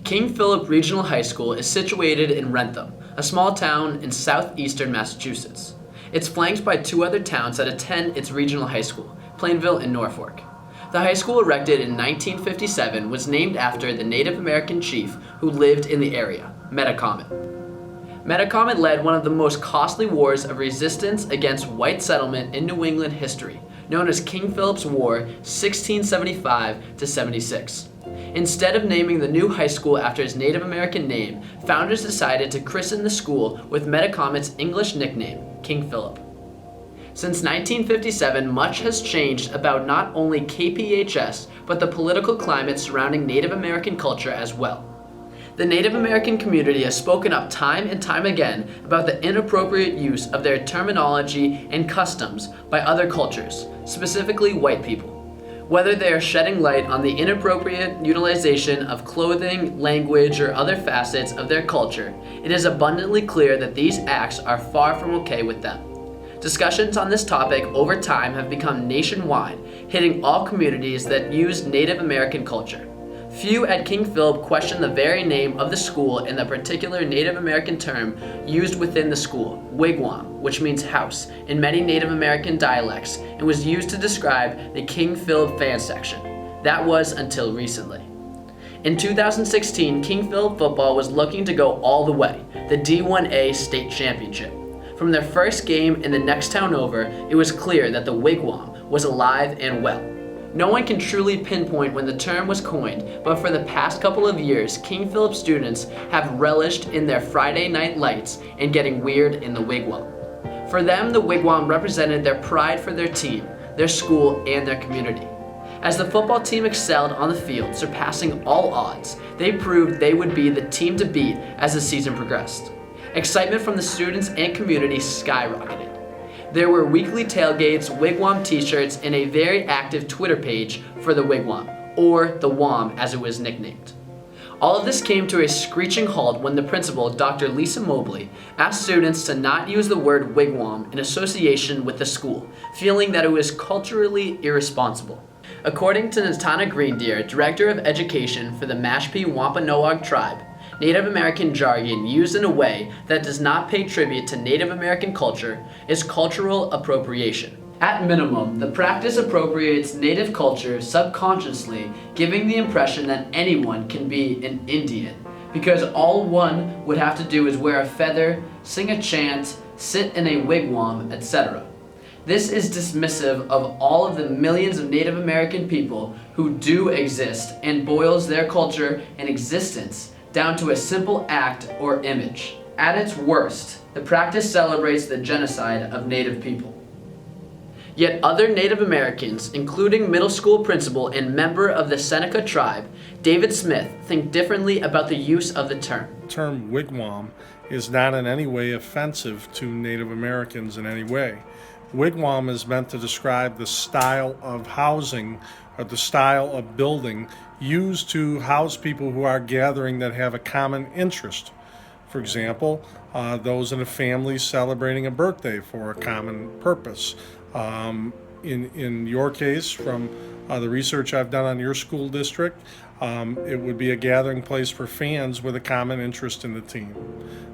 King Philip Regional High School is situated in Wrentham, a small town in southeastern Massachusetts. It's flanked by two other towns that attend its regional high school, Plainville and Norfolk. The high school, erected in 1957, was named after the Native American chief who lived in the area, Metacomet. Metacomet led one of the most costly wars of resistance against white settlement in New England history, known as King Philip's War, 1675-76. Instead of naming the new high school after his Native American name, founders decided to christen the school with Metacomet's English nickname, King Philip. Since 1957, much has changed about not only KPHS, but the political climate surrounding Native American culture as well. The Native American community has spoken up time and time again about the inappropriate use of their terminology and customs by other cultures, specifically white people. Whether they are shedding light on the inappropriate utilization of clothing, language, or other facets of their culture, it is abundantly clear that these acts are far from okay with them. Discussions on this topic over time have become nationwide, hitting all communities that use Native American culture. Few at King Philip question the very name of the school and the particular Native American term used within the school, wigwam, which means house, in many Native American dialects, and was used to describe the King Philip fan section. That was until recently. In 2016, King Philip football was looking to go all the way, the D1A state championship. From their first game in the next town over, it was clear that the wigwam was alive and well. No one can truly pinpoint when the term was coined, but for the past couple of years, King Philip students have relished in their Friday night lights and getting weird in the wigwam. For them, the wigwam represented their pride for their team, their school, and their community. As the football team excelled on the field, surpassing all odds, they proved they would be the team to beat as the season progressed. Excitement from the students and community skyrocketed. There were weekly tailgates, wigwam t-shirts, and a very active Twitter page for the wigwam, or the WAM as it was nicknamed. All of this came to a screeching halt when the principal, Dr. Lisa Mobley, asked students to not use the word wigwam in association with the school, feeling that it was culturally irresponsible. According to Natana Greendeer, Director of Education for the Mashpee Wampanoag tribe, Native American jargon used in a way that does not pay tribute to Native American culture is cultural appropriation. At minimum, the practice appropriates Native culture subconsciously, giving the impression that anyone can be an Indian, because all one would have to do is wear a feather, sing a chant, sit in a wigwam, etc. This is dismissive of all of the millions of Native American people who do exist and boils their culture and existence down to a simple act or image. At its worst, the practice celebrates the genocide of Native people. Yet other Native Americans, including middle school principal and member of the Seneca tribe, David Smith, think differently about the use of the term. The term wigwam is not in any way offensive to Native Americans in any way. Wigwam is meant to describe the style of housing or the style of building used to house people who are gathering that have a common interest. For example, those in a family celebrating a birthday for a common purpose. In your case, from the research I've done on your school district, it would be a gathering place for fans with a common interest in the team.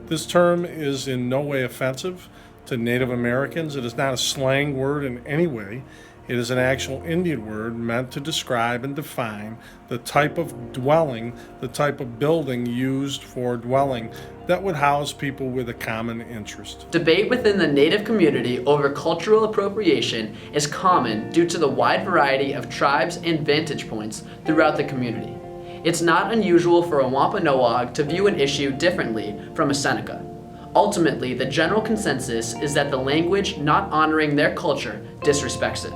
This term is in no way offensive to Native Americans. It is not a slang word in any way. It is an actual Indian word meant to describe and define the type of dwelling, the type of building used for dwelling that would house people with a common interest. Debate within the Native community over cultural appropriation is common due to the wide variety of tribes and vantage points throughout the community. It's not unusual for a Wampanoag to view an issue differently from a Seneca. Ultimately, the general consensus is that the language not honoring their culture disrespects it.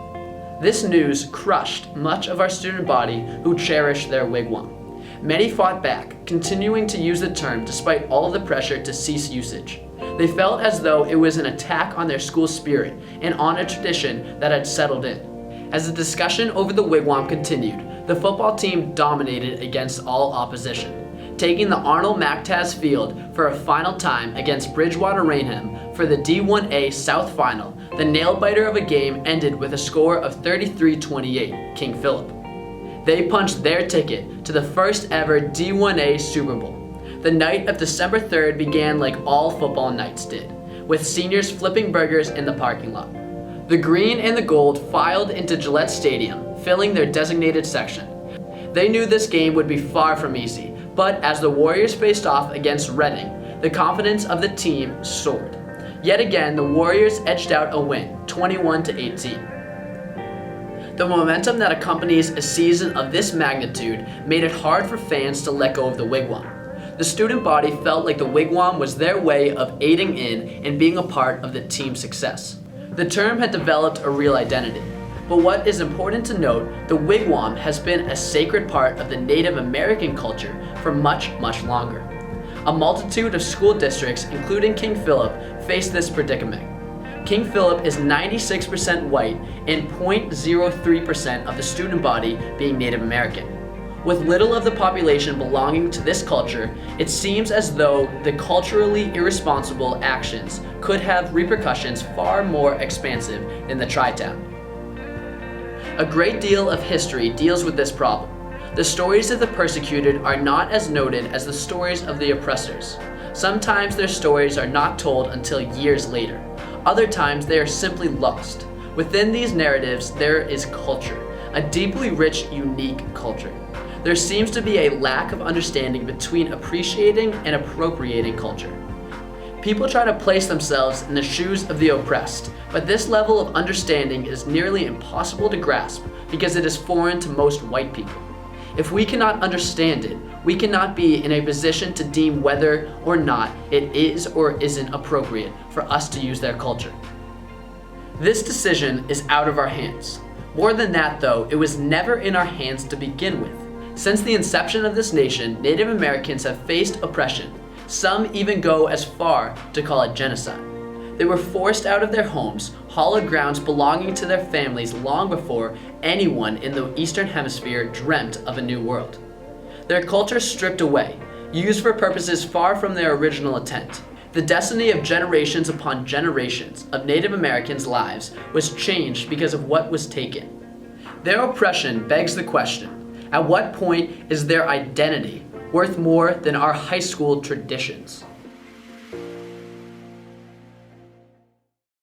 This news crushed much of our student body who cherished their wigwam. Many fought back, continuing to use the term despite all of the pressure to cease usage. They felt as though it was an attack on their school spirit and on a tradition that had settled in. As the discussion over the wigwam continued, the football team dominated against all opposition, taking the Arnold Mactaz Field for a final time against Bridgewater Rainham for the D1A South Final. The nail-biter of a game ended with a score of 33-28, King Philip. They punched their ticket to the first ever D1A Super Bowl. The night of December 3rd began like all football nights did, with seniors flipping burgers in the parking lot. The green and the gold filed into Gillette Stadium, filling their designated section. They knew this game would be far from easy, but as the Warriors faced off against Reading, the confidence of the team soared. Yet again, the Warriors edged out a win, 21-18. The momentum that accompanies a season of this magnitude made it hard for fans to let go of the Wigwam. The student body felt like the Wigwam was their way of aiding in and being a part of the team's success. The term had developed a real identity. But what is important to note, the Wigwam has been a sacred part of the Native American culture for much, much longer. A multitude of school districts, including King Philip, face this predicament. King Philip is 96% white and 0.03% of the student body being Native American. With little of the population belonging to this culture, it seems as though the culturally irresponsible actions could have repercussions far more expansive than the Tri-Town. A great deal of history deals with this problem. The stories of the persecuted are not as noted as the stories of the oppressors. Sometimes their stories are not told until years later. Other times they are simply lost. Within these narratives, there is culture, a deeply rich, unique culture. There seems to be a lack of understanding between appreciating and appropriating culture. People try to place themselves in the shoes of the oppressed, but this level of understanding is nearly impossible to grasp because it is foreign to most white people. If we cannot understand it, we cannot be in a position to deem whether or not it is or isn't appropriate for us to use their culture. This decision is out of our hands. More than that though, it was never in our hands to begin with. Since the inception of this nation, Native Americans have faced oppression. Some even go as far to call it genocide. They were forced out of their homes, hallowed grounds belonging to their families long before anyone in the Eastern Hemisphere dreamt of a new world. Their culture stripped away, used for purposes far from their original intent. The destiny of generations upon generations of Native Americans' lives was changed because of what was taken. Their oppression begs the question, at what point is their identity worth more than our high school traditions?